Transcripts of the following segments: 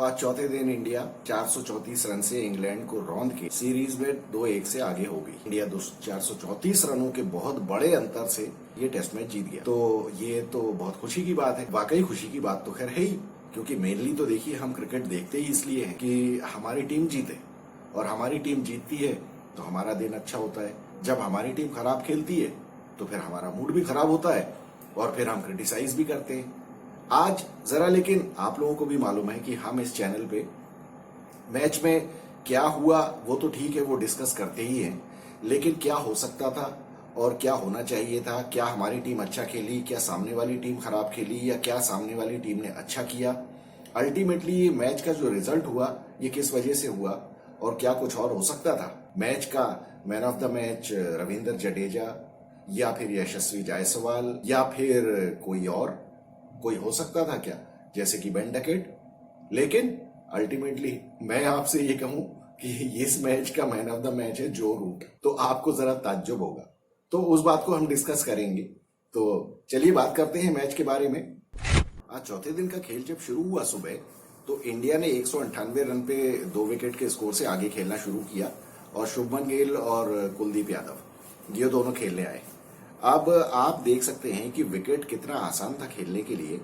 आज चौथे दिन इंडिया 434 रन से इंग्लैंड को रौंद के सीरीज में 2-1 से आगे हो गई। इंडिया 434 रनों के बहुत बड़े अंतर से ये टेस्ट मैच जीत गया। तो ये तो बहुत खुशी की बात है। वाकई खुशी की बात तो खैर है ही, क्योंकि मेनली तो देखिए हम क्रिकेट देखते ही इसलिए हैं कि हमारी टीम जीते, और हमारी टीम जीतती है तो हमारा दिन अच्छा होता है। जब हमारी टीम खराब खेलती है तो फिर हमारा मूड भी खराब होता है और फिर हम क्रिटिसाइज भी करते हैं। आज जरा लेकिन आप लोगों को भी मालूम है कि हम इस चैनल पे मैच में क्या हुआ वो तो ठीक है, वो डिस्कस करते ही हैं, लेकिन क्या हो सकता था और क्या होना चाहिए था, क्या हमारी टीम अच्छा खेली, क्या सामने वाली टीम खराब खेली, या क्या सामने वाली टीम ने अच्छा किया, अल्टीमेटली ये मैच का जो रिजल्ट हुआ ये किस वजह से हुआ और क्या कुछ और हो सकता था। मैच का man of the match Ravindra Jadeja या फिर यशस्वी जायसवाल या फिर कोई हो सकता था क्या, जैसे कि बेन डकेट। लेकिन अल्टीमेटली मैं आपसे ये कहूं कि इस मैच का मैन ऑफ द मैच है जो रूट, तो आपको जरा ताज्जुब होगा, तो उस बात को हम डिस्कस करेंगे। तो चलिए बात करते हैं मैच के बारे में। आज चौथे दिन का खेल जब शुरू हुआ सुबह, तो इंडिया ने 198 रन पे 2 विकेट के स्कोर से आगे खेलना शुरू किया और शुभमन गिल और कुलदीप यादव ये दोनों खेलने आए। अब आप देख सकते हैं कि विकेट कितना आसान था खेलने के लिए।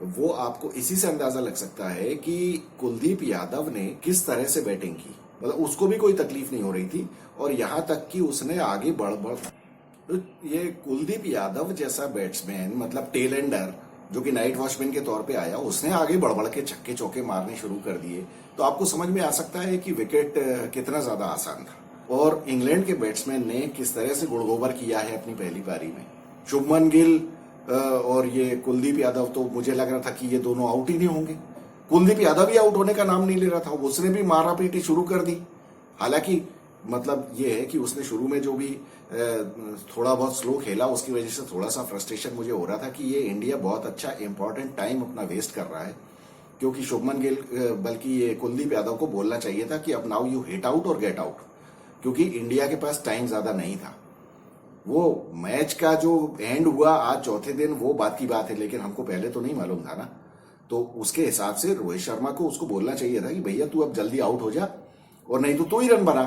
वो आपको इसी से अंदाजा लग सकता है कि कुलदीप यादव ने किस तरह से बैटिंग की, मतलब उसको भी कोई तकलीफ नहीं हो रही थी, और यहां तक कि उसने आगे बढ़ ये कुलदीप यादव जैसा बैट्समैन, मतलब टेलेंडर जो कि नाइट वॉचमैन के तौर पे आया, उसने आगे बढ़ के छक्के चौके मारने शुरू कर दिए, तो आपको समझ में आ सकता है कि विकेट कितना ज्यादा आसान था। और इंग्लैंड के बैट्समैन ने किस तरह से गुड़गोबर किया है अपनी पहली पारी में। शुभमन गिल और ये कुलदीप यादव, तो मुझे लग रहा था कि ये दोनों आउट ही नहीं होंगे। कुलदीप यादव ही आउट होने का नाम नहीं ले रहा था, उसने भी मारा पीटी शुरू कर दी। हालांकि मतलब ये है कि उसने शुरू में जो भी थोड़ा बहुत स्लो खेला, उसकी वजह से थोड़ा सा फ्रस्ट्रेशन मुझे हो रहा था कि ये इंडिया बहुत अच्छा इंपॉर्टेंट टाइम अपना वेस्ट कर रहा है, क्योंकि शुभमन गिल बल्कि ये कुलदीप यादव को बोलना चाहिए था कि अब नाउ यू हिट आउट और गेट आउट, क्योंकि इंडिया के पास टाइम ज्यादा नहीं था। वो मैच का जो एंड हुआ आज चौथे दिन, वो बात की बात है, लेकिन हमको पहले तो नहीं मालूम था ना, तो उसके हिसाब से रोहित शर्मा को उसको बोलना चाहिए था कि भैया तू अब जल्दी आउट हो जा, और नहीं तो तू ही रन बना,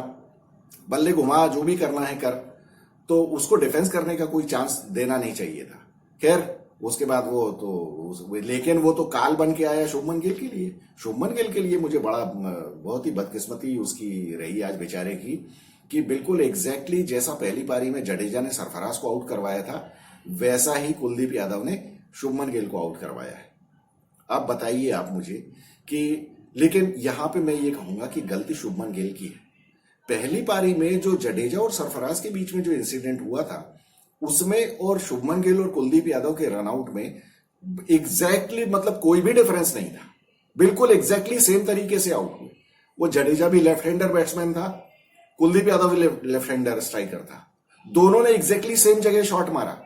बल्ले घुमा, जो भी करना है कर। तो उसको डिफेंस करने का कोई चांस देना नहीं चाहिए था। खैर उसके बाद लेकिन वो तो काल बन के आया शुभमन गिल के लिए। शुभमन गिल के लिए मुझे बहुत ही बदकिस्मती उसकी रही आज बेचारे की, कि बिल्कुल एग्जैक्टली जैसा पहली पारी में जडेजा ने सरफराज को आउट करवाया था, वैसा ही कुलदीप यादव ने शुभमन गिल को आउट करवाया है। अब बताइए आप मुझे कि, लेकिन यहां पे मैं ये कहूंगा कि गलती शुभमन गिल की है। पहली पारी में जो जडेजा और सरफराज के बीच में जो इंसिडेंट हुआ था, उसमें और शुभमन गिल और कुलदीप यादव के रनआउट में एग्जैक्टली मतलब कोई भी डिफरेंस नहीं था। बिल्कुल एग्जैक्टली सेम तरीके से आउट हुए। वो जडेजा भी लेफ्ट हैंडर बैट्समैन था, कुलदीप यादव भी लेफ्ट हैंडर स्ट्राइकर था। दोनों ने एग्जैक्टली सेम जगह शॉट मारा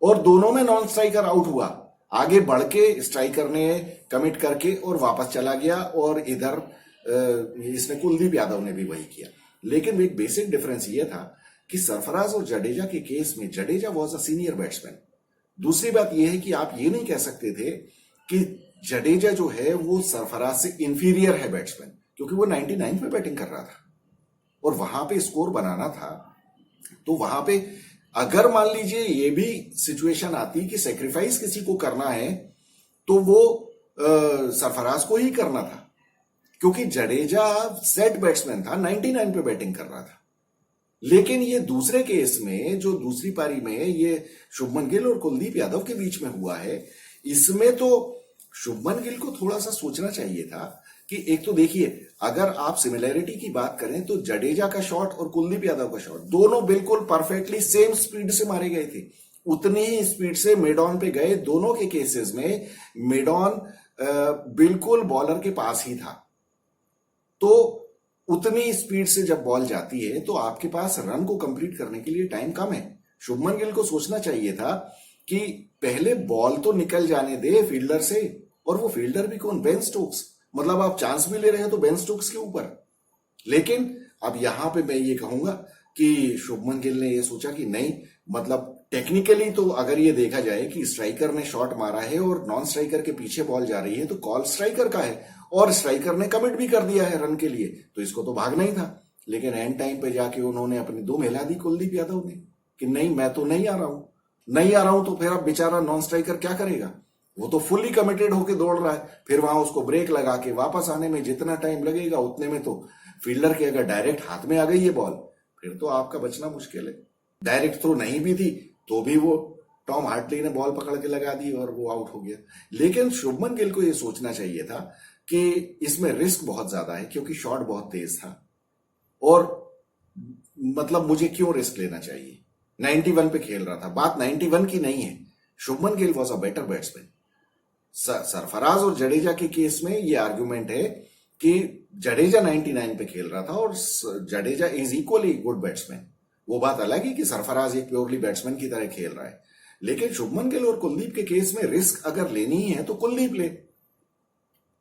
और दोनों में नॉन स्ट्राइकर आउट हुआ। आगे बढ़ के स्ट्राइकर ने कमिट करके और वापस चला गया, और इधर इसने कुलदीप यादव ने भी वही किया। लेकिन एक बेसिक डिफरेंस ये था कि सरफराज और जडेजा के केस में Jadeja was a senior batsman. दूसरी बात यह है कि आप ये नहीं कह सकते थे कि जडेजा जो है वो सरफराज से इंफीरियर है बैट्समैन, क्योंकि वो 99 में बैटिंग कर रहा था और वहां पे स्कोर बनाना था। तो वहां पे अगर मान लीजिए ये भी सिचुएशन आती कि सेक्रीफाइस किसी को करना है, तो वो सरफराज को ही करना था, क्योंकि जडेजा सेट बैट्समैन था, 99 पे बैटिंग कर रहा था। लेकिन ये दूसरे केस में, जो दूसरी पारी में ये शुभमन गिल और कुलदीप यादव के बीच में हुआ है, इसमें तो शुभमन गिल को थोड़ा सा सोचना चाहिए था कि एक तो देखिए, अगर आप सिमिलैरिटी की बात करें तो जडेजा का शॉट और कुलदीप यादव का शॉट दोनों बिल्कुल परफेक्टली सेम स्पीड से मारे गए थे। उतनी ही स्पीड से मिड ऑन पे गए। दोनों के केसेस में मिड ऑन बिल्कुल बॉलर के पास ही था। तो उतनी स्पीड से जब बॉल जाती है तो आपके पास रन को कंप्लीट करने के लिए टाइम कम है। शुभमन गिल को सोचना चाहिए था कि पहले बॉल तो निकल जाने दे फील्डर से, और वो फील्डर भी कौन, बेन स्टोक्स। मतलब आप चांस भी ले रहे हैं तो बेन स्टोक्स के ऊपर। लेकिन अब यहां पे मैं ये कहूंगा कि शुभमन गिल ने ये सोचा कि नहीं, मतलब टेक्निकली तो अगर ये देखा जाए कि स्ट्राइकर ने शॉट मारा है और नॉन स्ट्राइकर के पीछे बॉल जा रही है, तो कॉल स्ट्राइकर का है और स्ट्राइकर ने कमिट भी कर दिया है रन के लिए, तो इसको तो भागना ही था। लेकिन एंड टाइम पे जाके उन्होंने अपनी दुम हिला दी कुलदीप यादव ने कि नहीं, मैं तो नहीं आ रहा हूं, नहीं आ रहा हूं। तो फिर अब बेचारा नॉन स्ट्राइकर क्या करेगा? वो तो फुल्ली कमिटेड होके दौड़ रहा है। फिर वहां उसको ब्रेक लगा के वापस आने में जितना टाइम लगेगा उतने में तो फील्डर के अगर डायरेक्ट हाथ में आ गई ये बॉल, फिर तो आपका बचना मुश्किल है। डायरेक्ट थ्रो नहीं भी थी तो भी वो टॉम हार्टली ने बॉल पकड़ के लगा दी और वो आउट हो गया। लेकिन शुभमन गिल को ये सोचना चाहिए था कि इसमें रिस्क बहुत ज्यादा है क्योंकि शॉट बहुत तेज था, और मतलब मुझे क्यों रिस्क लेना चाहिए। 91 पे खेल रहा था, बात 91 की नहीं है। Shubman Gill was a better batsman. Sarfaraz और जडेजा के केस में ये आर्गुमेंट है कि जडेजा 99 पे खेल रहा था और Jadeja is equally good batsman. वो बात अलग है कि सरफराज एक प्योरली बैट्समैन की तरह खेल रहा है। लेकिन शुभमन गिल और कुलदीप के केस में रिस्क अगर लेनी ही है तो कुलदीप ले।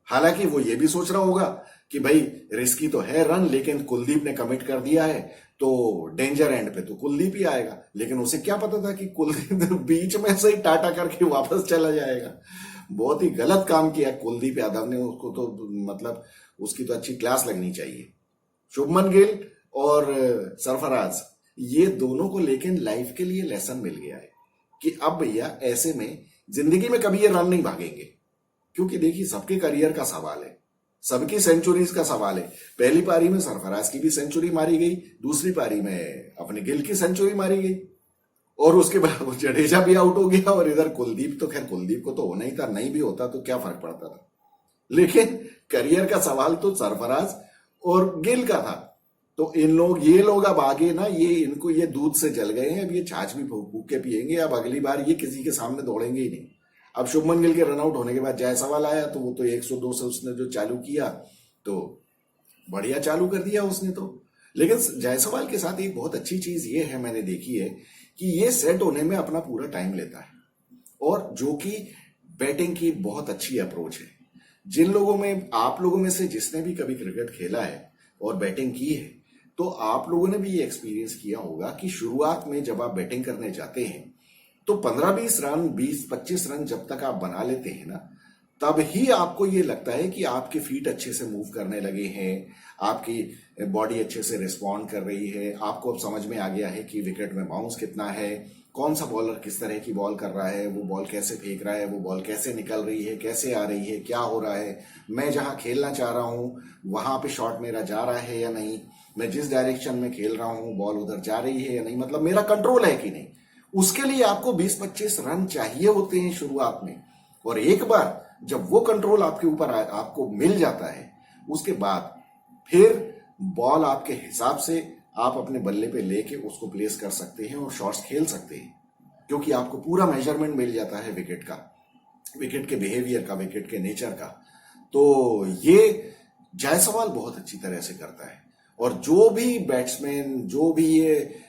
हालांकि वो ये भी सोच रहा होगा कि भाई रिस्की तो है रन, लेकिन कुलदीप ने कमिट कर दिया है तो डेंजर एंड पे तो कुलदीप ही आएगा। लेकिन उसे क्या पता था कि कुलदीप बीच में से ही टाटा करके वापस चला जाएगा। बहुत ही गलत काम किया कुलदीप यादव ने। उसको तो मतलब उसकी तो अच्छी क्लास लगनी चाहिए। शुभमन गिल और सरफराज ये दोनों को लेकिन लाइफ के लिए लेसन मिल गया है कि अब भैया ऐसे में जिंदगी में कभी ये रन नहीं भागेंगे। क्योंकि देखिए सबके करियर का सवाल है, सबकी सेंचुरीज का सवाल है। पहली पारी में सरफराज की भी सेंचुरी मारी गई, दूसरी पारी में अपने गिल की सेंचुरी मारी गई, और उसके बाद जडेजा भी आउट हो गया। और इधर कुलदीप तो खैर कुलदीप को तो होना ही था, नहीं भी होता तो क्या फर्क पड़ता था। लेकिन करियर का सवाल तो सरफराज और गिल का था। तो ये लोग अब आगे ना इनको ये दूध से जल गए हैं। अब ये छाछ भी फूक के पियेंगे। अब अगली बार ये किसी के सामने दौड़ेंगे ही नहीं। अब शुभमन गिल के रनआउट होने के बाद जायसवाल आया तो वो तो 102 से उसने जो चालू किया तो बढ़िया चालू कर दिया उसने तो। लेकिन जायसवाल के साथ एक बहुत अच्छी चीज ये है, मैंने देखी है कि ये सेट होने में अपना पूरा टाइम लेता है, और जो कि बैटिंग की बहुत अच्छी अप्रोच है। जिन लोगों में आप लोगों में से जिसने भी कभी क्रिकेट खेला है और बैटिंग की है तो आप लोगों ने भी ये एक्सपीरियंस किया होगा कि शुरुआत में जब आप बैटिंग करने जाते हैं तो 15-20 रन 20-25 रन जब तक आप बना लेते हैं ना, तब ही आपको ये लगता है कि आपके फीट अच्छे से मूव करने लगे हैं, आपकी बॉडी अच्छे से रिस्पॉन्ड कर रही है। आपको अब समझ में आ गया है कि विकेट में बाउंस कितना है, कौन सा बॉलर किस तरह की बॉल कर रहा है, वो बॉल कैसे फेंक रहा है, वो बॉल कैसे निकल रही है, कैसे आ रही है, क्या हो रहा है, मैं जहां खेलना चाह रहा हूं वहां पे शॉट मेरा जा रहा है या नहीं, मैं जिस डायरेक्शन में खेल रहा हूं बॉल उधर जा रही है या नहीं, मतलब मेरा कंट्रोल है कि नहीं। उसके लिए आपको 20-25 रन चाहिए होते हैं शुरुआत में, और एक बार जब वो कंट्रोल आपके ऊपर आपको मिल जाता है उसके बाद फिर बॉल आपके हिसाब से आप अपने बल्ले पे लेके उसको प्लेस कर सकते हैं और शॉट्स खेल सकते हैं, क्योंकि आपको पूरा मेजरमेंट मिल जाता है विकेट का, विकेट के बिहेवियर का, विकेट के नेचर का। तो ये जायसवाल बहुत अच्छी तरह से करता है। और जो भी बैट्समैन, जो भी ये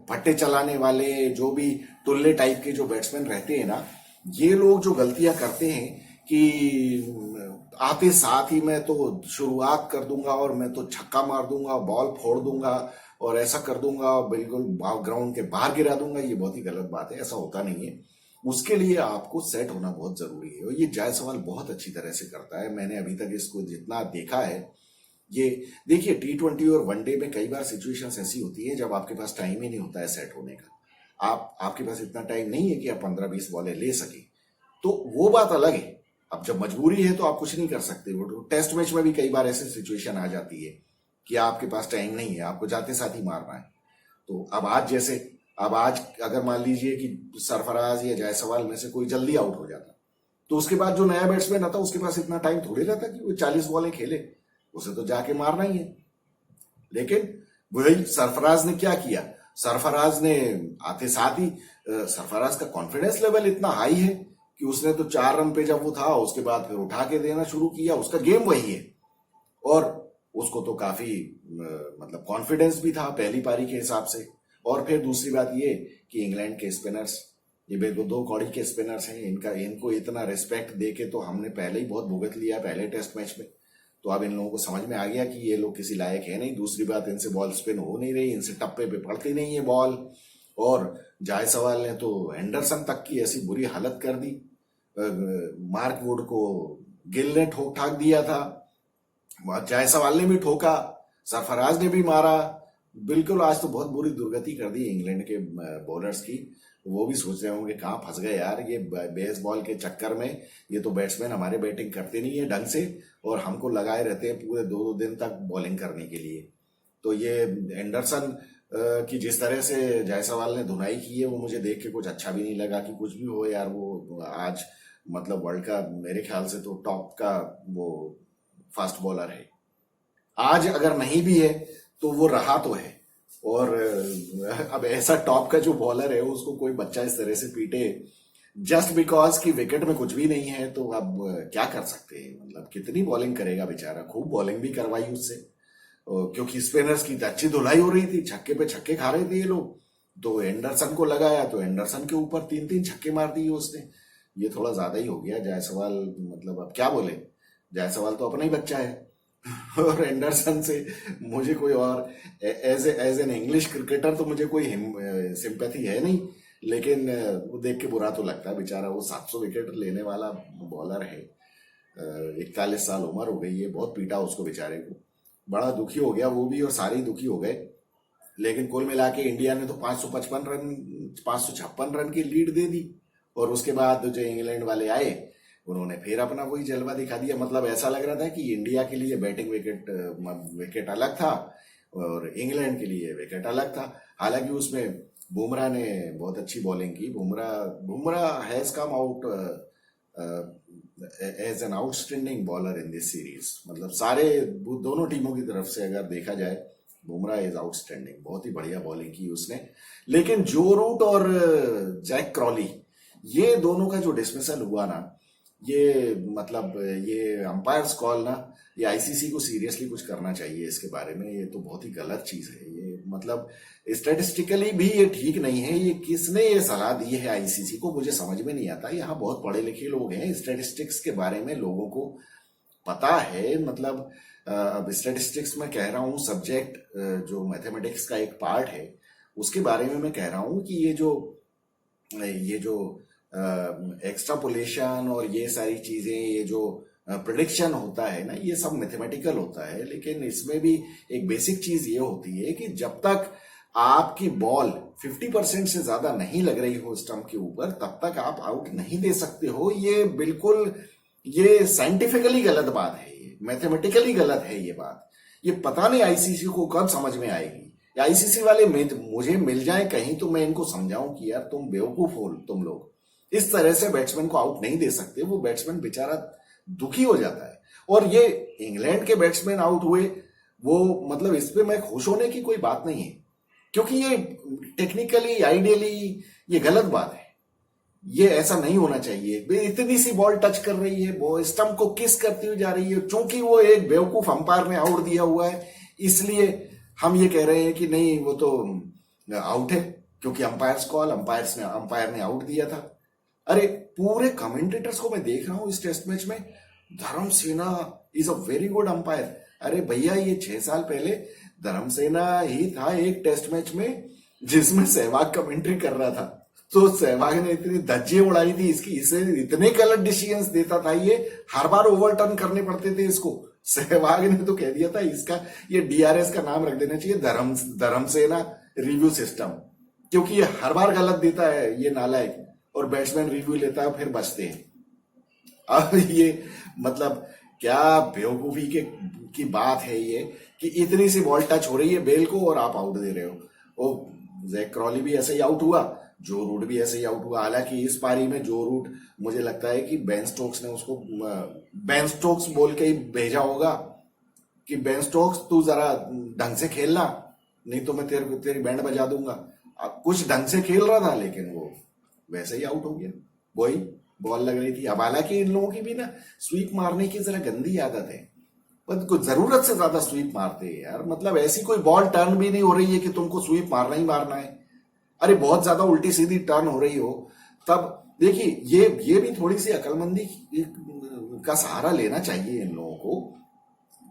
पट्टे चलाने वाले, जो भी टुल्ले टाइप के जो बैट्समैन रहते हैं ना, ये लोग जो गलतियां करते हैं कि आते साथ ही मैं तो शुरुआत कर दूंगा और मैं तो छक्का मार दूंगा, बॉल फोड़ दूंगा और ऐसा कर दूंगा, बिल्कुल ग्राउंड के बाहर गिरा दूंगा, ये बहुत ही गलत बात है। ऐसा होता नहीं है। उसके लिए आपको सेट होना बहुत जरूरी है, और ये जायसवाल बहुत अच्छी तरह से करता है। मैंने अभी तक इसको जितना देखा है, ये देखिए T20 और वनडे में कई बार सिचुएशंस ऐसी होती है जब आपके पास टाइम ही नहीं होता है सेट होने का। आपके पास इतना टाइम नहीं है कि आप 15-20 बॉलें ले सके, तो वो बात अलग है। अब जब मजबूरी है तो आप कुछ नहीं कर सकते। वो टेस्ट मैच में भी कई बार ऐसी सिचुएशन आ जाती है कि आपके पास टाइम नहीं है, आपको जाते साथ ही मारना है। तो अब आज अगर मान लीजिए कि सरफराज या जायसवाल में से कोई जल्दी आउट हो जाता, तो उसके बाद जो नया बैट्समैन आता उसके पास इतना टाइम थोड़ी रहता कि वो 40 बॉलें खेले, उसे तो जाके मारना ही है। लेकिन वही सरफराज ने क्या किया, सरफराज ने आते साथ ही सरफराज का कॉन्फिडेंस लेवल इतना हाई है कि उसने तो 4 रन पे जब वो था उसके बाद फिर उठा के देना शुरू किया। उसका गेम वही है, और उसको तो काफी मतलब कॉन्फिडेंस भी था पहली पारी के हिसाब से। और फिर दूसरी बात ये कि इंग्लैंड के स्पिनर्स, ये 2 कौड़ी के स्पिनर्स हैं, इनको इतना रिस्पेक्ट दे के तो हमने पहले ही बहुत भुगत लिया पहले टेस्ट मैच में। तो अब इन लोगों को समझ में आ गया कि ये लोग किसी लायक है नहीं। दूसरी बात, इनसे बॉल स्पिन हो नहीं रही, इनसे टप्पे पे पड़ती नहीं है बॉल। और जायसवाल ने तो एंडरसन तक की ऐसी बुरी हालत कर दी, मार्क वुड को गिल ने ठोक ठाक दिया था। जायसवाल ने भी ठोका, सरफराज ने भी मारा। बिल्कुल आज तो बहुत बुरी दुर्गति कर दी इंग्लैंड के बॉलर्स की। वो भी सोच रहे होंगे कहाँ फंस गए यार ये बेसबॉल के चक्कर में। ये तो बैट्समैन हमारे बैटिंग करते नहीं है ढंग से और हमको लगाए रहते हैं पूरे 2-2 दिन तक बॉलिंग करने के लिए। तो ये एंडरसन की जिस तरह से जायसवाल ने धुनाई की है वो मुझे देख के कुछ अच्छा भी नहीं लगा कि कुछ भी हो यार। वो आज मतलब वर्ल्ड का मेरे ख्याल से तो टॉप का वो फास्ट बॉलर है। आज अगर नहीं भी है तो वो रहा तो है। और अब ऐसा टॉप का जो बॉलर है उसको कोई बच्चा इस तरह से पीटे जस्ट बिकॉज कि विकेट में कुछ भी नहीं है, तो अब क्या कर सकते हैं। मतलब कितनी बॉलिंग करेगा बेचारा। खूब बॉलिंग भी करवाई उससे क्योंकि स्पिनर्स की अच्छी धुलाई हो रही थी, छक्के पे छक्के खा रहे थे ये लोग। तो एंडरसन को लगाया तो एंडरसन के ऊपर 3-3 छक्के मार दिए उसने। ये थोड़ा ज्यादा ही हो गया। जायसवाल मतलब अब क्या बोले, जायसवाल तो अपना ही बच्चा है और एंडरसन से मुझे कोई और एज एन इंग्लिश क्रिकेटर तो मुझे कोई सिंपैथी है नहीं, लेकिन वो देख के बुरा तो लगता है बेचारा। वो 700 विकेट लेने वाला बॉलर है, 41 साल उम्र हो गई है। बहुत पीटा उसको बेचारे को, बड़ा दुखी हो गया वो भी और सारे ही दुखी हो गए। लेकिन कुल मिला के इंडिया ने तो 556 रन की लीड दे दी और उसके बाद जो इंग्लैंड वाले आए उन्होंने फिर अपना वही जलवा दिखा दिया। मतलब ऐसा लग रहा था कि इंडिया के लिए बैटिंग विकेट अलग था और इंग्लैंड के लिए विकेट अलग था। हालांकि उसमें बुमराह ने बहुत अच्छी बॉलिंग की। Bumrah has come out as an outstanding bowler in this series. मतलब सारे दोनों टीमों की तरफ से अगर देखा जाए बुमराह इज आउटस्टैंडिंग। बहुत ही बढ़िया बॉलिंग की उसने। लेकिन जो रूट और जैक क्रॉली, ये दोनों का जो डिसमिसल हुआ ना, ये मतलब ये अंपायर्स कॉल ना, ये आईसीसी को सीरियसली कुछ करना चाहिए इसके बारे में। ये तो बहुत ही गलत चीज है। ये मतलब स्टैटिस्टिकली भी ये ठीक नहीं है। ये किसने ये सलाह दी है आईसीसी को, मुझे समझ में नहीं आता। यहाँ बहुत पढ़े लिखे लोग हैं, स्टैटिस्टिक्स के बारे में लोगों को पता है। मतलब अब स्टैटिस्टिक्स में कह रहा हूँ सब्जेक्ट जो मैथमेटिक्स का एक पार्ट है उसके बारे में मैं कह रहा हूँ कि ये जो एक्स्ट्रापोलेशन और ये सारी चीजें, ये जो प्रिडिक्शन होता है ना, ये सब मैथमेटिकल होता है। लेकिन इसमें भी एक बेसिक चीज ये होती है कि जब तक आपकी बॉल 50% से ज्यादा नहीं लग रही हो स्टंप के ऊपर तब तक आप आउट नहीं दे सकते हो। ये बिल्कुल ये साइंटिफिकली गलत बात है, ये मैथमेटिकली गलत है ये बात। ये पता नहीं आईसीसी को कब समझ में आएगी। आईसीसी वाले मुझे मिल जाए कहीं तो मैं इनको समझाऊं कि यार तुम बेवकूफ हो, तुम लोग इस तरह से बैट्समैन को आउट नहीं दे सकते। वो बैट्समैन बेचारा दुखी हो जाता है। और ये इंग्लैंड के बैट्समैन आउट हुए, वो मतलब इस पे मैं खुश होने की कोई बात नहीं है, क्योंकि ये टेक्निकली आइडियली ये गलत बात है। ये ऐसा नहीं होना चाहिए। इतनी सी बॉल टच कर रही है, वो स्टंप को किस करती हुई जा रही है। चूंकि वो एक बेवकूफ अंपायर ने आउट दिया हुआ है इसलिए हम ये कह रहे हैं कि नहीं वो तो आउट है, क्योंकि अंपायर ने आउट दिया था। अरे पूरे कमेंटेटर्स को मैं देख रहा हूं इस टेस्ट मैच में, Dharmasena is a very good umpire. अरे भैया ये 6 साल पहले धर्मसेना ही था एक टेस्ट मैच में जिसमें सहवाग कमेंट्री कर रहा था। तो सहवाग ने इतनी धज्जियां उड़ाई थी इसकी, इसे इतने गलत डिसीजंस देता था, ये हर बार ओवरटर्न करने पड़ते थे इसको। सहवाग ने तो कह दिया था इसका ये डीआरएस का नाम रख देना चाहिए, धर्मसेना रिव्यू सिस्टम, क्योंकि ये हर बार गलत देता है ये नालायक। और बैट्समैन रिव्यू लेता है फिर बचते हैं। अब ये मतलब क्या बेवकूफी की बात है ये कि इतनी सी बॉल टच हो रही है बेल को और आप आउट दे रहे हो। ओ जैक क्रॉली भी ऐसे ही आउट हुआ, जो रूट भी ऐसे ही आउट हुआ। हालांकि इस पारी में जो रूट मुझे लगता है कि बेन स्टोक्स ने उसको बेन स्टोक्स बोल के ही भेजा होगा कि बेन स्टोक्स तू जरा ढंग से खेलना, नहीं तो मैं तेरी बैंड बजा दूंगा। कुछ ढंग से खेल रहा था लेकिन वो वैसे ही आउट हो गया। वही बॉल लग रही थी। अब हालांकि इन लोगों की भी ना स्वीप मारने की जरा गंदी आदत है, पर कुछ जरूरत से ज्यादा स्वीप मारते हैं यार। मतलब ऐसी कोई बॉल टर्न भी नहीं हो रही है कि तुमको स्वीप मारना ही मारना है। अरे बहुत ज्यादा उल्टी सीधी टर्न हो रही हो तब देखिए ये भी थोड़ी सी अक्लमंदी का सहारा लेना चाहिए इन लोगों को।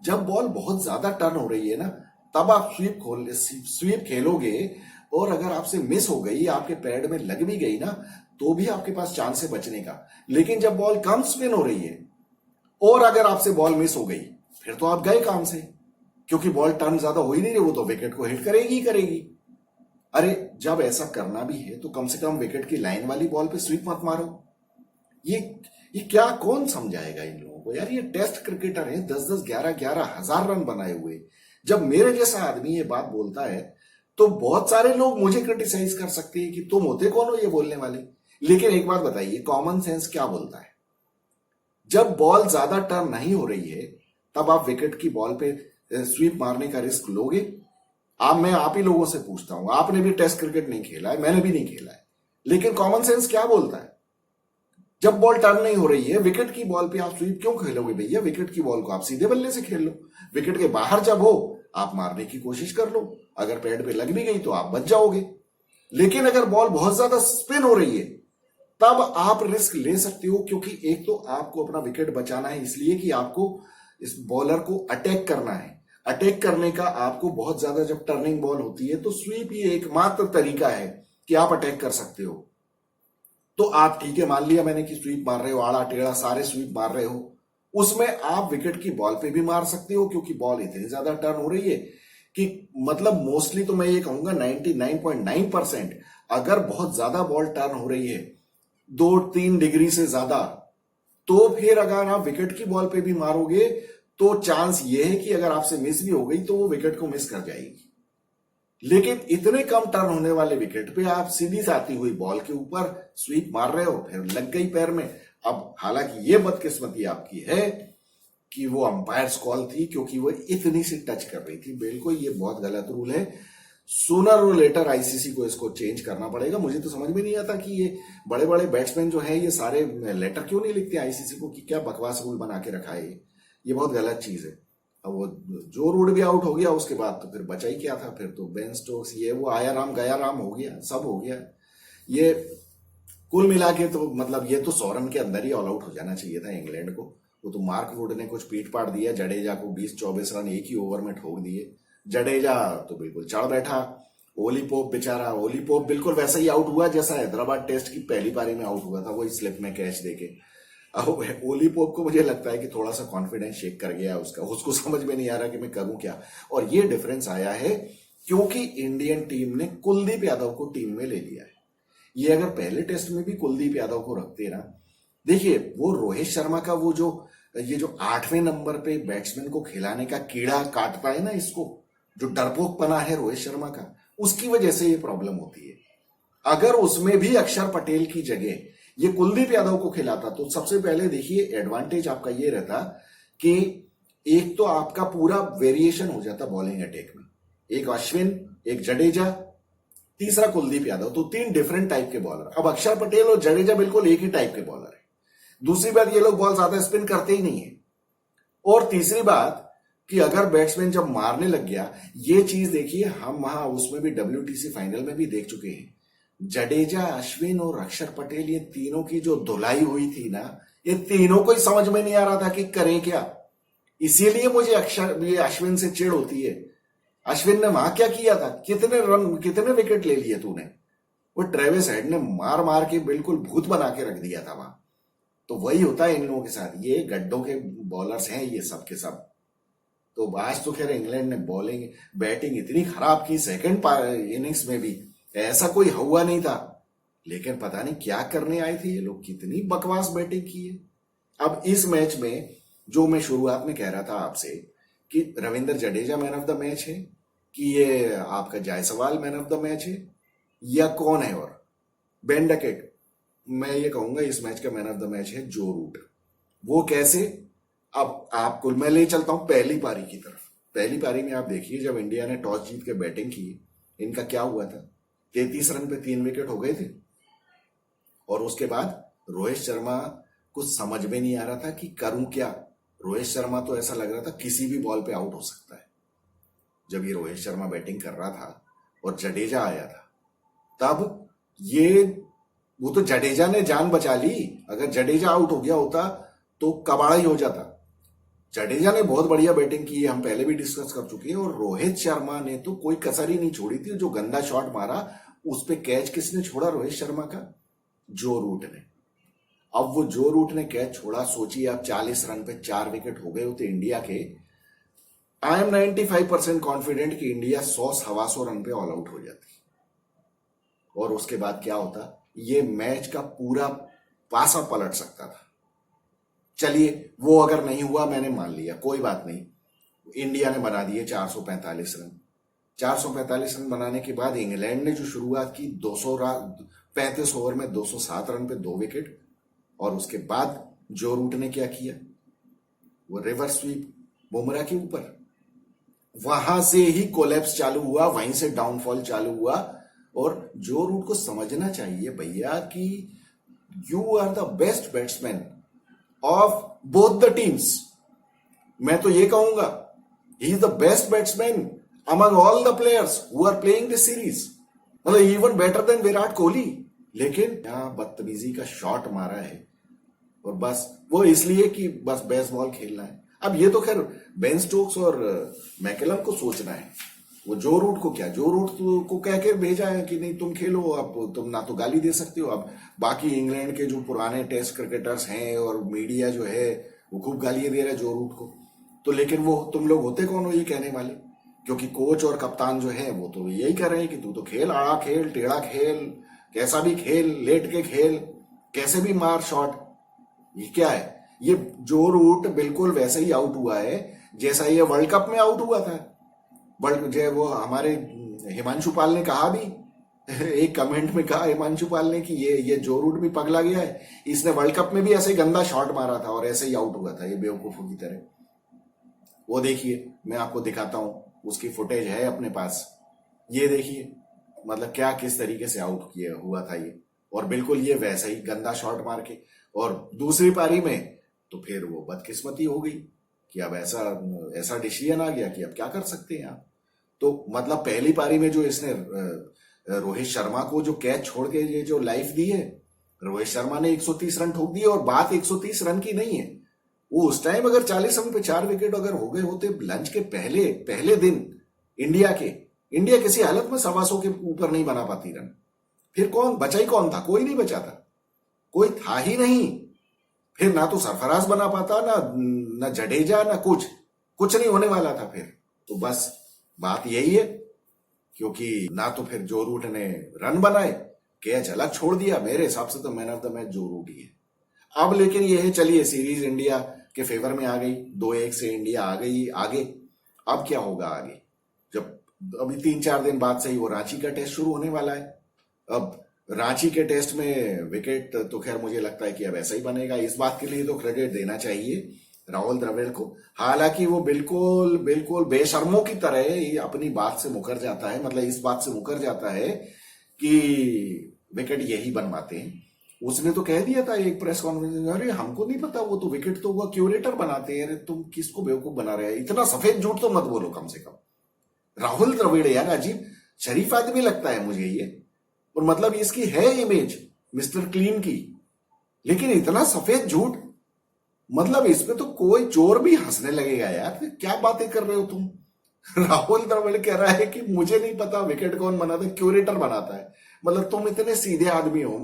जब बॉल बहुत ज्यादा टर्न हो रही है ना तब आप स्वीप खेलोगे और अगर आपसे मिस हो गई, आपके पैड में लग भी गई ना, तो भी आपके पास चांस है बचने का। लेकिन जब बॉल कम स्पिन हो रही है और अगर आपसे बॉल मिस हो गई फिर तो आप गए काम से, क्योंकि बॉल टर्न ज्यादा हो ही नहीं रही, वो तो विकेट को हिट करेगी ही करेगी। अरे जब ऐसा करना भी है तो कम से कम विकेट की लाइन वाली बॉल पे स्वीप मत मारो। ये ये क्या कौन समझाएगा इन लोगों को यार? ये टेस्ट क्रिकेटर है, 10-10, 11-11 हजार रन बनाए हुए। जब मेरे जैसा आदमी ये बात बोलता है तो बहुत सारे लोग मुझे क्रिटिसाइज कर सकते हैं कि तुम होते कौन हो ये बोलने वाले। लेकिन एक बात बताइए, कॉमन सेंस क्या बोलता है? जब बॉल ज्यादा टर्न नहीं हो रही है तब आप विकेट की बॉल पे स्वीप मारने का रिस्क लोगे? मैं आप ही लोगों से पूछता हूं, आपने भी टेस्ट क्रिकेट नहीं खेला है, मैंने भी नहीं खेला है, लेकिन कॉमन सेंस क्या बोलता है? जब बॉल टर्न नहीं हो रही है, विकेट की बॉल पे आप स्वीप क्यों खेलोगे भैया? विकेट की बॉल को आप सीधे बल्ले से खेल लो। विकेट के बाहर जब हो आप मारने की कोशिश कर लो, अगर पैड पे लग भी गई तो आप बच जाओगे। लेकिन अगर बॉल बहुत ज्यादा स्पिन हो रही है तब आप रिस्क ले सकते हो, क्योंकि एक तो आपको अपना विकेट बचाना है, इसलिए कि आपको इस बॉलर को अटैक करना है। अटैक करने का आपको बहुत ज्यादा जब टर्निंग बॉल होती है तो स्वीप ही एकमात्र तरीका है कि आप अटैक कर सकते हो। तो आप ठीक है, मान लिया मैंने कि स्वीप मार रहे हो, आड़ा टेढ़ा सारे स्वीप मार रहे हो, उसमें आप विकेट की बॉल पे भी मार सकते हो, क्योंकि बॉल इतनी ज्यादा टर्न हो रही है कि मतलब मोस्टली तो मैं ये कहूंगा 99.9% अगर बहुत ज्यादा बॉल टर्न हो रही है 2-3 डिग्री से ज्यादा, तो फिर अगर आप विकेट की बॉल पे भी मारोगे तो चांस ये है कि अगर आपसे मिस भी हो गई तो वो विकेट को मिस कर जाएगी। लेकिन इतने कम टर्न होने वाले विकेट पे आप सीधी से आती हुई बॉल के ऊपर स्वीप मार रहे हो, फिर लग गई पैर में। अब हालांकि ये बदकिस्मती आपकी है कि वो अंपायर्स कॉल थी, क्योंकि वो इतनी सी टच कर रही थी। बिल्कुल ये बहुत गलत रूल है। सूनर और लेटर आईसीसी को इसको चेंज करना पड़ेगा। मुझे तो समझ में नहीं आता कि ये बड़े बड़े बैट्समैन जो है ये सारे लेटर क्यों नहीं लिखते आईसीसी को कि क्या बकवास रूल बना के रखा है ये बहुत गलत चीज है। अब वो जो रूट भी आउट हो गया उसके बाद तो फिर बचा ही क्या था? फिर तो बेन स्टोक्स ये वो आया राम गया राम हो गया, सब हो गया। ये कुल मिला के तो मतलब ये तो 100 रन के अंदर ही ऑल आउट हो जाना चाहिए था इंग्लैंड को। वो तो मार्क वुड ने कुछ पीट पाट दिया, जडेजा को 20-24 रन एक ही ओवर में ठोक दिए। जडेजा तो बिल्कुल चढ़ बैठा। ओली पोप बेचारा, ओली पोप बिल्कुल वैसा ही आउट हुआ जैसा हैदराबाद टेस्ट की पहली पारी में आउट हुआ था, वही स्लिप में कैच देके। अब ओली पोप को मुझे लगता है कि थोड़ा सा कॉन्फिडेंस शेक कर गया उसका, उसको समझ में नहीं आ रहा कि मैं करूं क्या। और ये डिफरेंस आया है क्योंकि इंडियन टीम ने कुलदीप यादव को टीम में ले लिया है। ये अगर पहले टेस्ट में भी कुलदीप यादव को रखते ना, देखिए वो रोहित शर्मा का वो जो ये जो 8वें नंबर पे बैट्समैन को खिलाने का कीड़ा काटता है ना, इसको जो डरपोकपना है रोहित शर्मा का, उसकी वजह से ये प्रॉब्लम होती है। अगर उसमें भी अक्षर पटेल की जगह ये कुलदीप यादव को खिलाता तो सबसे पहले देखिए एडवांटेज आपका ये रहता कि एक तो आपका पूरा वेरिएशन हो जाता बॉलिंग अटैक में, एक अश्विन, एक जडेजा, तीसरा कुलदीप यादव, तो 3 डिफरेंट टाइप के बॉलर। अब अक्षर पटेल और जडेजा बिल्कुल एक ही टाइप के बॉलर है। दूसरी बात, ये लोग बॉल ज्यादा स्पिन करते ही नहीं है। और तीसरी बात कि अगर बैट्समैन जब मारने लग गया, ये चीज देखिए हम वहां उसमें भी WTC फाइनल में भी देख चुके हैं, जडेजा, अश्विन और अक्षर पटेल ये तीनों की जो धुलाई हुई थी ना, ये तीनों को ही समझ में नहीं आ रहा था कि करें क्या। इसीलिए मुझे ये अश्विन से चिढ़ होती है। अश्विन ने वहां क्या किया था? कितने विकेट ले लिए तूने? वो ट्रेविस हेड ने मार मार के बिल्कुल भूत बना के रख दिया था वहां। तो वही होता है इन लोगों के साथ, ये गड्ढों के बॉलर्स हैं ये सब के सब। तो आज तो खैर इंग्लैंड ने बॉलिंग बैटिंग इतनी खराब की सेकंड इनिंग्स में भी, ऐसा कोई हुआ नहीं था। लेकिन पता नहीं क्या करने आए थे ये लोग, कितनी बकवास बैटिंग की है। अब इस मैच में जो मैं शुरुआत में कह रहा था आपसे कि Ravindra Jadeja man of the match है, कि ये आपका Jaiswal man of the match है, या कौन है? और बेन डकेट, मैं ये कहूंगा इस मैच का मैन ऑफ द मैच है जो रूट। वो कैसे? अब आपको मैं ले चलता हूं पहली पारी की तरफ। पहली पारी में आप देखिए जब इंडिया ने टॉस जीत के बैटिंग की, इनका क्या हुआ था? 33 रन पे 3 विकेट हो गए थे। और उसके बाद रोहित शर्मा कुछ समझ में नहीं आ रहा था कि करूं क्या। रोहित शर्मा तो ऐसा लग रहा था किसी भी बॉल पे आउट हो सकता है। जब ये रोहित शर्मा बैटिंग कर रहा था और जडेजा आया था, तब ये वो तो जडेजा ने जान बचा ली। अगर जडेजा आउट हो गया होता तो कबाड़ा ही हो जाता। जडेजा ने बहुत बढ़िया बैटिंग की है, हम पहले भी डिस्कस कर चुके हैं। और रोहित शर्मा ने तो कोई कसर ही नहीं छोड़ी थी। जो गंदा शॉट मारा उस पे कैच किसने छोड़ा? रोहित शर्मा का, जो रूट ने। अब वो जो रूट ने कैच छोड़ा, सोचिए आप 40 रन पे 4 विकेट हो गए होते इंडिया के, आई एम 95% कॉन्फिडेंट कि इंडिया 100-125 रन पे ऑल आउट हो जाती और उसके बाद क्या होता, ये मैच का पूरा पासा पलट सकता था। चलिए वो अगर नहीं हुआ, मैंने मान लिया, कोई बात नहीं। इंडिया ने बना दिए 445 रन। 445 रन बनाने के बाद इंग्लैंड ने जो शुरुआत की 35 ओवर में 207 रन पे 2 विकेट, और उसके बाद जो रूट ने क्या किया, वो रिवर्स स्वीप बुमराह के ऊपर, वहां से ही कोलैप्स चालू हुआ, वहीं से डाउनफॉल चालू हुआ। और जो रूट को समझना चाहिए भैया कि you are the best batsman of both the teams. मैं तो ये कहूंगा he is the best batsman among all the players who are playing this series, मतलब even better than Virat Kohli. लेकिन यहां बदतमीजी का शॉट मारा है, और बस वो इसलिए कि बस बेसबॉल खेलना है। अब ये तो खैर बेन स्टोक्स और मैकलम को सोचना है, वो जो रूट को क्या, जो रूट को कह के भेजा है कि नहीं तुम खेलो, अब तुम ना तो गाली दे सकते हो। अब बाकी इंग्लैंड के जो पुराने टेस्ट क्रिकेटर्स हैं और मीडिया जो है वो खूब गालियां दे रहा है जो रूट को, तो लेकिन वो तुम लोग होते कौन हो ये कहने वाले? क्योंकि कोच और कप्तान जो है वो तो यही कह रहे हैं कि तू तो खेल, आड़ा खेल, टेढ़ा खेल, कैसा भी खेल, लेट के खेल, कैसे भी मार शॉट। ये क्या है? ये जो रूट बिल्कुल वैसे ही आउट हुआ है जैसा ये वर्ल्ड कप में आउट हुआ था। जो वो हमारे हिमांशु पाल ने कहा भी, एक कमेंट में कहा हिमांशु पाल ने कि ये जो रूट भी पगला गया है, इसने वर्ल्ड कप में भी ऐसे ही गंदा शॉट मारा था और ऐसे ही आउट हुआ था ये बेवकूफों की तरह। वो देखिए, मैं आपको दिखाता हूं, उसकी फुटेज है अपने पास, ये देखिए, मतलब क्या किस तरीके से आउट किया हुआ था ये, और बिल्कुल ये वैसा ही गंदा शॉट मार के। और दूसरी पारी में तो फिर वो बदकिस्मती हो गई कि अब ऐसा डिसीजन आ गया कि अब क्या कर सकते हैं आप। तो मतलब पहली पारी में जो इसने रोहित शर्मा को जो कैच छोड़ के ये जो लाइफ दी है, रोहित शर्मा ने 130 रन ठोक दिए, और बात 130 रन की नहीं है, वो उस टाइम अगर 40 रन पे 4 विकेट अगर हो गए होते लंच के पहले दिन इंडिया किसी हालत में 125 के ऊपर नहीं बना पाती रन। फिर कौन बचा ही कौन था? कोई नहीं बचा था, कोई था ही नहीं। फिर ना तो सरफराज बना पाता, ना जडेजा, ना कुछ नहीं होने वाला था फिर। तो बस बात यही है, क्योंकि ना तो फिर जो रूट ने रन बनाए, कैच अलग छोड़ दिया। मेरे हिसाब से तो मैन ऑफ द मैच जो रूट ही है। अब लेकिन ये है, चलिए सीरीज इंडिया के फेवर में आ गई, 2-1 से इंडिया आ गई आगे। अब क्या होगा आगे? जब अभी 3-4 दिन बाद से ही वो रांची का टेस्ट शुरू होने वाला है। अब रांची के टेस्ट में विकेट तो खैर मुझे लगता है कि अब ऐसा ही बनेगा। इस बात के लिए तो क्रेडिट देना चाहिए राहुल द्रविड़ को, हालांकि वो बिल्कुल बेशर्मों की तरह अपनी बात से मुकर जाता है, मतलब इस बात से मुकर जाता है कि विकेट यही बनवाते हैं। उसने तो कह दिया था एक प्रेस कॉन्फ्रेंस में, अरे हमको नहीं पता, वो तो विकेट तो हुआ क्यूरेटर बनाते हैं। अरे तुम किसको बेवकूफ बना रहे हैं? इतना सफेद झूठ तो मत बोलो कम से कम। राहुल द्रविड़ यार अजीब शरीफ आदमी लगता है मुझे ये, और मतलब इसकी है इमेज मिस्टर क्लीन की, लेकिन इतना सफेद झूठ, मतलब इस पे तो कोई चोर भी हंसने लगेगा यार। क्या बातें कर रहे हो तुम? राहुल द्रविड़ कह रहा है कि मुझे नहीं पता विकेट कौन बनाता है, क्यूरेटर बनाता है। मतलब तुम इतने सीधे आदमी हो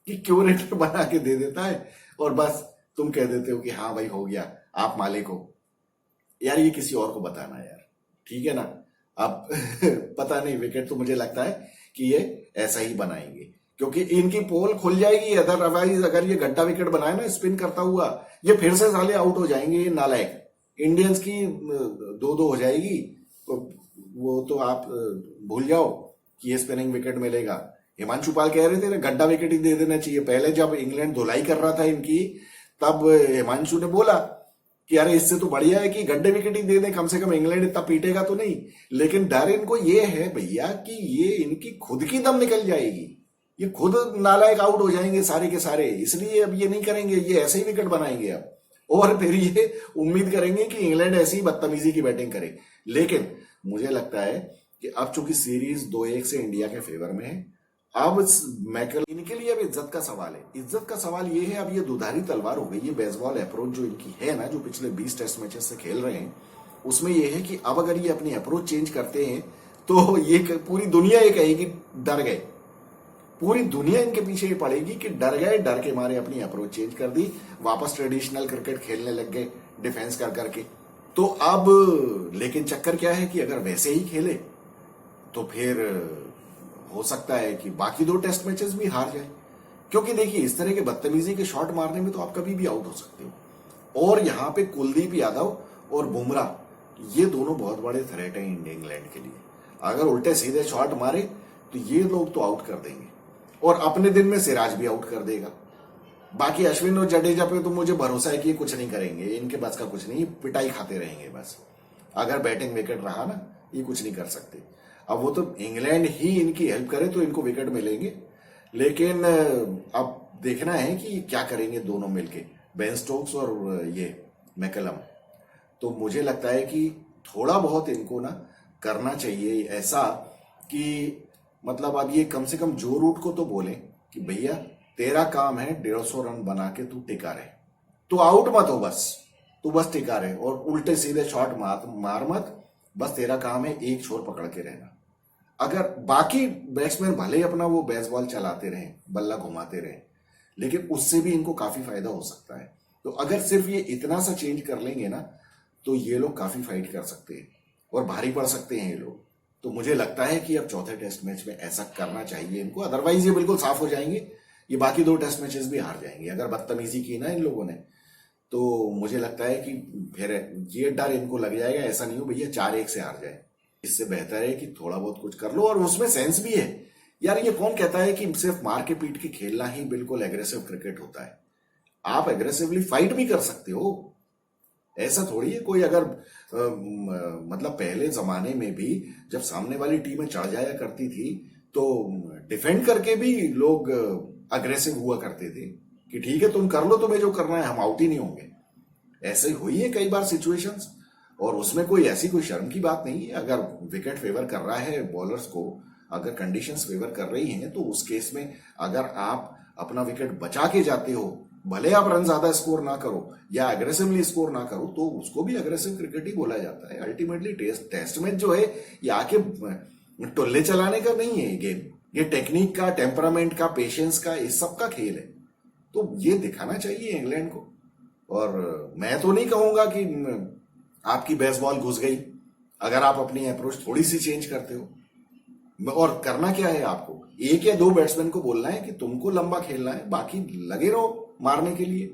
कि क्यूरेटर बना के दे देता है और बस तुम कह देते हो कि हाँ भाई हो गया, आप मालिक हो। यार ये किसी और को बताना यार, ठीक है ना? अब पता नहीं, विकेट तो मुझे लगता है कि ये ऐसा ही बनाएंगे, क्योंकि इनकी पोल खुल जाएगी। अदरवाइज अगर ये गड्ढा विकेट बनाए ना स्पिन करता हुआ, ये फिर से साले आउट हो जाएंगे ये नालायक। इंडियंस की 2-2 हो जाएगी, तो वो तो आप भूल जाओ कि ये स्पिनिंग विकेट मिलेगा। हिमांशु पाल कह रहे थे ना गड्ढा विकेट ही दे देना चाहिए। पहले जब इंग्लैंड धुलाई कर रहा था इनकी, तब हिमांशु ने बोला कि अरे इससे तो बढ़िया है कि गड्ढे विकेट ही दे दें, कम से कम इंग्लैंड इतना पीटेगा तो नहीं। लेकिन डर इनको ये है भैया कि ये इनकी खुद की दम निकल जाएगी, ये खुद नालायक आउट हो जाएंगे सारे के सारे, इसलिए अब ये नहीं करेंगे, ये ऐसे ही विकेट बनाएंगे अब, और फिर ये उम्मीद करेंगे कि इंग्लैंड ऐसी ही बदतमीजी की बैटिंग करे। लेकिन मुझे लगता है कि अब चूंकि सीरीज 2-1 से इंडिया के फेवर में है, अब मैकल इनके लिए अब इज्जत का सवाल है। इज्जत का सवाल ये है, अब ये दुधारी तलवार हो गई। ये बेसबॉल अप्रोच जो इनकी है ना, जो पिछले 20 टेस्ट मैचेस से खेल रहे हैं, उसमें ये है कि अब अगर ये अपनी अप्रोच चेंज करते हैं तो ये पूरी दुनिया ये कहेगी डर गए। पूरी दुनिया इनके पीछे ही पड़ेगी कि डर गए, डर के मारे अपनी अप्रोच चेंज कर दी, वापस ट्रेडिशनल क्रिकेट खेलने लग गए डिफेंस कर करके। तो अब लेकिन चक्कर क्या है कि अगर वैसे ही खेले तो फिर हो सकता है कि बाकी 2 टेस्ट मैचेस भी हार जाए, क्योंकि देखिए इस तरह के बदतमीजी के शॉट मारने में तो आप कभी भी आउट हो सकते हो। और यहां पे कुलदीप यादव और बुमराह ये दोनों बहुत बड़े थ्रेट हैं इंग्लैंड के लिए। अगर उल्टे सीधे शॉट मारे तो ये लोग तो आउट कर देंगे, और अपने दिन में सिराज भी आउट कर देगा। बाकी अश्विन और जडेजा पे तो मुझे भरोसा है कि ये कुछ नहीं करेंगे, इनके बस का कुछ नहीं, पिटाई खाते रहेंगे बस। अगर बैटिंग विकेट रहा ना, ये कुछ नहीं कर सकते। अब वो तो इंग्लैंड ही इनकी हेल्प करे तो इनको विकेट मिलेंगे, लेकिन अब देखना है कि क्या करेंगे दोनों मिलके, बेन स्टोक्स और ये मैकलम। तो मुझे लगता है कि थोड़ा बहुत इनको ना करना चाहिए ऐसा कि मतलब अब ये कम से कम जो रूट को तो बोले कि भैया तेरा काम है 150 रन बना के तू टिका रहे, तू आउट मत हो, बस तू बस टिका रहे और उल्टे सीधे शॉट मार मत, बस तेरा काम है एक छोर पकड़ के रहना। अगर बाकी बैट्समैन भले ही अपना वो बेसबॉल चलाते रहें, बल्ला घुमाते रहें, लेकिन उससे भी इनको काफी फायदा हो सकता है। तो अगर सिर्फ ये इतना सा चेंज कर लेंगे ना तो ये लोग काफी फाइट कर सकते हैं और भारी पड़ सकते हैं ये लोग। तो मुझे लगता है कि अब चौथे टेस्ट मैच में ऐसा करना चाहिए इनको, अदरवाइज ये बिल्कुल साफ हो जाएंगे, ये बाकी 2 टेस्ट मैचेस भी हार जाएंगे अगर बदतमीजी की ना इन लोगों ने। तो मुझे लगता है कि फिर ये डर इनको लग जाएगा, ऐसा नहीं हो भैया 4-1 से हार जाए। इससे बेहतर है कि थोड़ा बहुत कुछ कर लो, और उसमें सेंस भी है यार। ये कौन कहता है कि सिर्फ मार के पीट के खेलना ही बिल्कुल एग्रेसिव क्रिकेट होता है? आप एग्रेसिवली फाइट भी कर सकते हो, ऐसा थोड़ी है कोई। अगर मतलब पहले जमाने में भी जब सामने वाली टीमें चढ़ जाया करती थी तो डिफेंड करके भी लोग अग्रेसिव हुआ करते थे कि ठीक है तुम कर लो, तुम्हें जो करना है, हम आउट ही नहीं होंगे। ऐसे हुई है कई बार सिचुएशंस, और उसमें कोई ऐसी कोई शर्म की बात नहीं है। अगर विकेट फेवर कर रहा है बॉलर्स को, अगर कंडीशंस फेवर कर रही हैं, तो उस केस में अगर आप अपना विकेट बचा के जाते हो, भले आप रन ज्यादा स्कोर ना करो या अग्रेसिवली स्कोर ना करो, तो उसको भी अग्रेसिव क्रिकेट ही बोला जाता है। अल्टीमेटली टेस्ट मैच जो है ये आके टोल्ले चलाने का नहीं है गेम, ये टेक्निक का, टेम्परामेंट का, पेशेंस का, इस सब का खेल है। तो ये दिखाना चाहिए इंग्लैंड को। और मैं तो नहीं कहूंगा कि आपकी बेसबॉल घुस गई अगर आप अपनी अप्रोच थोड़ी सी चेंज करते हो। और करना क्या है आपको, 1 या 2 बैट्समैन को बोलना है कि तुमको लंबा खेलना है, बाकी लगे रहो मारने के लिए।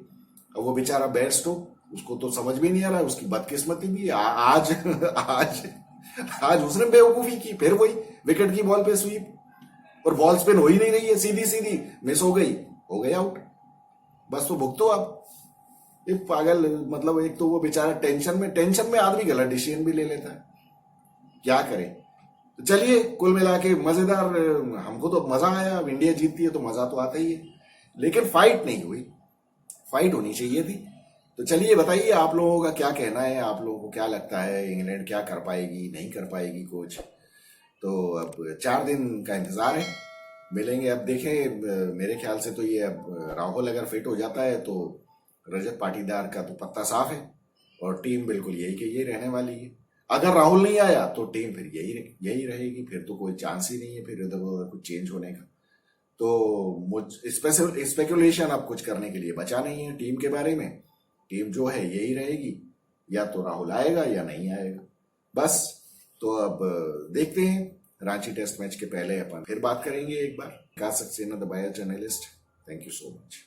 और वो बेचारा बेयरस्टो, उसको तो समझ भी नहीं आ रहा है, उसकी बदकिस्मती भी आज आज आज उसने बेवकूफी की, फिर वही विकेट की बॉल पे स्वीप, और बॉल स्पिन हो ही नहीं रही है, सीधी सीधी मिस हो गई आउट। बस तो भुगतो आप। ये पागल, मतलब एक तो वो बेचारा टेंशन में आदमी गलत डिसीजन भी ले लेता है, क्या करे। तो चलिए कुल मिला के मजेदार, हमको तो मजा आया। अब इंडिया जीतती है तो मजा तो आता ही है, लेकिन फाइट नहीं हुई, फाइट होनी चाहिए थी। तो चलिए बताइए आप लोगों का क्या कहना है, आप लोगों को क्या लगता है इंग्लैंड क्या कर पाएगी, नहीं कर पाएगी कुछ। तो अब 4 दिन का इंतजार है, मिलेंगे। अब देखें, मेरे ख्याल से तो ये अब राहुल अगर फिट हो जाता है तो रजत पाटीदार का तो पत्ता साफ है, और टीम बिल्कुल यही के ये रहने वाली है। अगर राहुल नहीं आया तो टीम फिर यही रहेगी, फिर तो कोई चांस ही नहीं है फिर इधर उधर कुछ चेंज होने का। तो मुझ स्पेकुलेशन अब कुछ करने के लिए बचा नहीं है टीम के बारे में। टीम जो है यही रहेगी, या तो राहुल आएगा या नहीं आएगा, बस। तो अब देखते हैं, रांची टेस्ट मैच के पहले अपन फिर बात करेंगे एक बार। Vikas Saxena the buyer journalist, thank you so much.